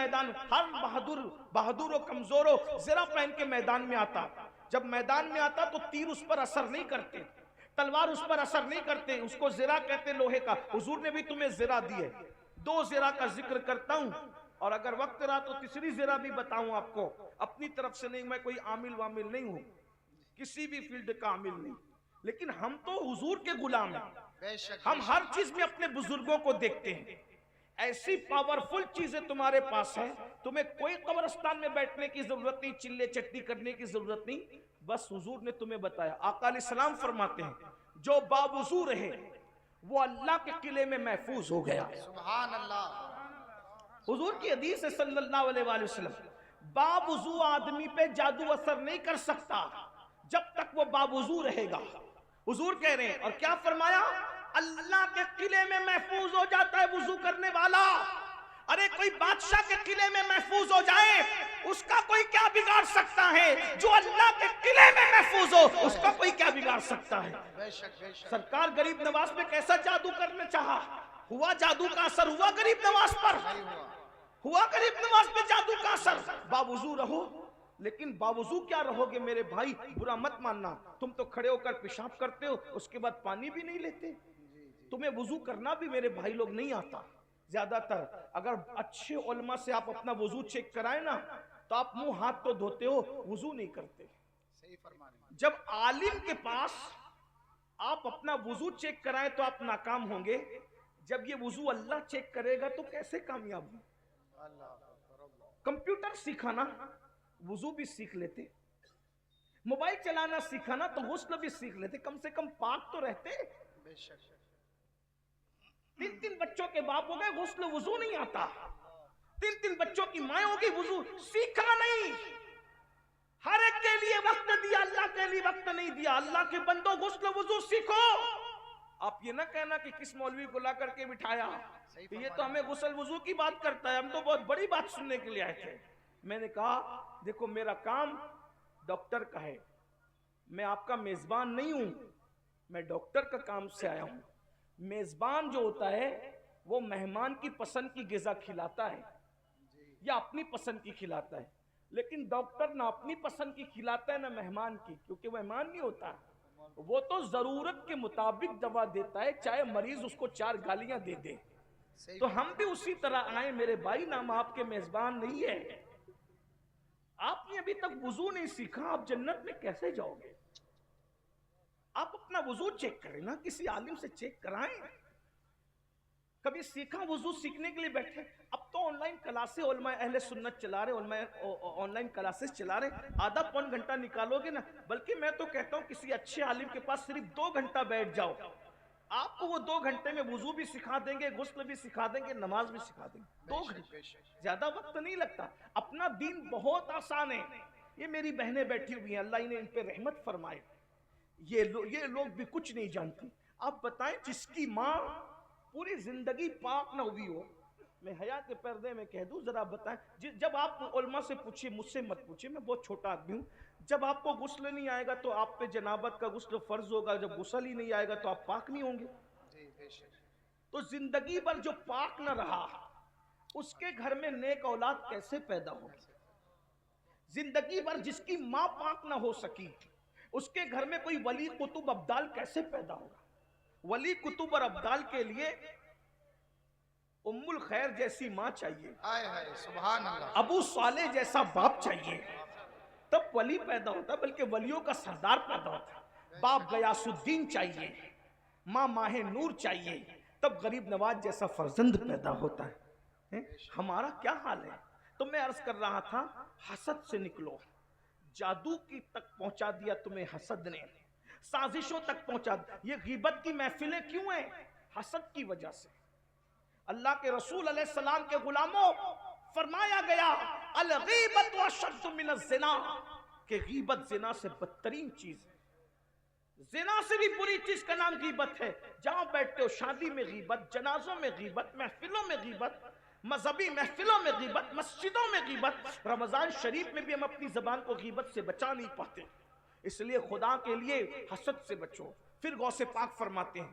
میدان ہر بہادر و کمزور و زرہ پہن کے میدان میں آتا، جب میدان میں آتا تو تیر اس پر اثر نہیں کرتے، تلوار اس پر اثر نہیں کرتے، اس کو زرہ کہتے لوہے کا. حضور نے بھی تمہیں زرہ دی ہے. 2 زرہ کا ذکر کرتا ہوں، اور اگر وقت رہا تو تیسری زرہ بھی بتاؤں آپ کو. اپنی طرف سے نہیں، میں کوئی عامل وامل نہیں ہوں، کسی بھی فیلڈ کا عامل نہیں، لیکن ہم تو حضور کے غلام ہیں. ہم ہر چیز میں اپنے بزرگوں کو دیکھتے ہیں. ایسی پاورفل چیزیں تمہارے پاس ہیں، تمہیں کوئی قبرستان میں بیٹھنے کی ضرورت نہیں، چلے چٹی کرنے کی ضرورت نہیں، بس حضور نے تمہیں بتایا. آقا علیہ السلام فرماتے ہیں جو باوضو رہے وہ اللہ کے قلعے میں محفوظ ہو گیا. سبحان اللہ. حضور کی حدیث ہے صلی اللہ علیہ وآلہ وسلم، باوضو آدمی پہ جادو اثر نہیں کر سکتا جب تک وہ باوضو رہے گا. حضور کہہ رہے ہیں، اور کیا فرمایا؟ اللہ کے قلعے میں محفوظ ہو جاتا ہے وضو کرنے والا. ارے کوئی بادشاہ کے قلعے میں محفوظ ہو جائے، اس کا کوئی کیا بگاڑ سکتا ہے؟ جو اللہ کے قلعے میں محفوظ ہو اس کا کوئی کیا بگاڑ سکتا ہے؟ بے شک بے شک. سرکار غریب نواز پہ کیسا جادو کرنا چاہا، ہوا جادو کا اثر ہوا غریب نواز پر، ہوا غریب نواز پہ جادو کا اثر. باوضو رہو، لیکن باوضو کیا رہو گے میرے بھائی، برا مت ماننا، تم تو کھڑے ہو کر پیشاب کرتے ہو، اس کے بعد پانی بھی نہیں لیتے. تمہیں وضو کرنا بھی میرے بھائی لوگ نہیں آتا زیادہ تر. اگر اچھے علماء سے آپ اپنا وضو چیک کرائیں نا تو آپ منہ ہاتھ تو دھوتے ہو، وضو نہیں کرتے. صحیح فرما رہے ہیں. جب عالم کے پاس آپ اپنا وضو چیک کرائیں تو آپ ناکام ہوں گے، جب یہ وضو اللہ چیک کرے گا تو کیسے کامیاب ہوں؟ کمپیوٹر سیکھانا وضو بھی سیکھ لیتے، موبائل چلانا سیکھانا تو غسل بھی سیکھ لیتے، کم سے کم پاک تو رہتے. بے شک. 3 بچوں کے باپ ہو گئے، غسل وضو نہیں آتا. 3 بچوں کی مائیں ہوگی، وضو سیکھا نہیں. ہر ایک کے لیے وقت دیا، اللہ کے لیے وقت نہیں دیا. اللہ کے بندوں غسل وضو سیکھو. آپ یہ نہ کہنا کہ کس مولوی کو لا کر کے بٹھایا، یہ تو ہمیں غسل وضو کی بات کرتا ہے، ہم تو بہت بڑی بات سننے کے لیے آئے تھے. میں نے کہا دیکھو میرا کام ڈاکٹر کا ہے، میں آپ کا میزبان نہیں ہوں، میں ڈاکٹر کا کام سے آیا ہوں. میزبان جو ہوتا ہے وہ مہمان کی پسند کی غذا کھلاتا ہے یا اپنی پسند کی کھلاتا ہے، لیکن ڈاکٹر نہ اپنی پسند کی کھلاتا ہے نہ مہمان کی، کیونکہ وہ مہمان نہیں ہوتا، وہ تو ضرورت کے مطابق دوا دیتا ہے، چاہے مریض اس کو 4 گالیاں دے دے. تو ہم بھی اسی طرح آئے میرے بھائی، نام آپ کے میزبان نہیں ہے. آپ نے ابھی تک وضو نہیں سیکھا، آپ جنت میں کیسے جاؤ گے؟ آپ اپنا وضو چیک کریں نا، کسی عالم سے چیک کرائیں. کبھی سیکھا وضو سیکھنے کے لیے بیٹھے. اب تو آن لائن کلاسیں علماء اہل سنت چلا رہے، علماء آن لائن کلاسز چلا رہے، آدھا پون گھنٹہ نکالو گے نا. بلکہ میں تو کہتا ہوں کسی اچھے عالم کے پاس صرف 2 گھنٹہ بیٹھ جاؤ، آپ کو وہ 2 گھنٹے میں وضو بھی سکھا دیں گے، غسل بھی سکھا دیں گے، نماز بھی سکھا دیں گے. 2 گھنٹے، زیادہ وقت نہیں لگتا. اپنا دین بہت آسان ہے. یہ میری بہنیں بیٹھی ہوئی ہیں، اللہ انہیں ان پہ رحمت فرمائے، یہ لوگ بھی کچھ نہیں جانتی. آپ بتائیں جس کی ماں پوری زندگی پاک نہ ہوئی ہو، میں حیا کے پردے میں کہہ دوں، ذرا بتائیں. جب آپ علماء سے پوچھیں، مجھ سے مت پوچھیں، میں بہت چھوٹا آدمی ہوں. جب آپ کو غسل نہیں آئے گا تو آپ پہ جنابت کا غسل فرض ہوگا، جب غسل ہی نہیں آئے گا تو آپ پاک نہیں ہوں گے. تو زندگی بھر جو پاک نہ رہا اس کے گھر میں نیک اولاد کیسے پیدا ہوگی؟ زندگی بھر جس کی ماں پاک نہ ہو سکی اس کے گھر میں کوئی ولی قطب ابدال کیسے پیدا ہوگا؟ ولی قطب اور ابدال کے لیے ام الخیر جیسی ماں چاہیے، سبحان اللہ. ابو صالح جیسا باپ چاہیے، تب ولی پیدا ہوتا، بلکہ ولیوں کا سردار پیدا ہوتا. باپ غیاث الدین چاہیے، ماں ماہ نور چاہیے، تب غریب نواز جیسا فرزند پیدا ہوتا ہے. ہمارا کیا حال ہے؟ تو میں عرض کر رہا تھا حسد سے نکلو. جادو کی تک پہنچا دیا تمہیں حسد نے، سازشوں تک پہنچا دیا. یہ غیبت کی محفلیں کیوں ہیں؟ حسد کی وجہ سے. اللہ کے رسول علیہ السلام کے غلاموں فرمایا گیا الغیبت اشد من الزنا، کہ غیبت زنا سے بدترین چیز ہے. زنا سے بھی بری چیز کا نام غیبت ہے. جہاں بیٹھتے ہو شادی میں غیبت، جنازوں میں غیبت، محفلوں میں غیبت، مذہبی محفلوں میں غیبت، مسجدوں میں غیبت. رمضان شریف میں بھی ہم اپنی زبان کو غیبت سے بچا نہیں پاتے. اس لیے خدا کے لیے حسد سے بچو. پھر غوث پاک فرماتے ہیں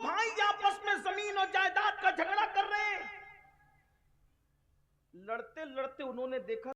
بھائی آپس میں زمین اور جائیداد کا جھگڑا کر رہے ہیں. لڑتے لڑتے انہوں نے دیکھا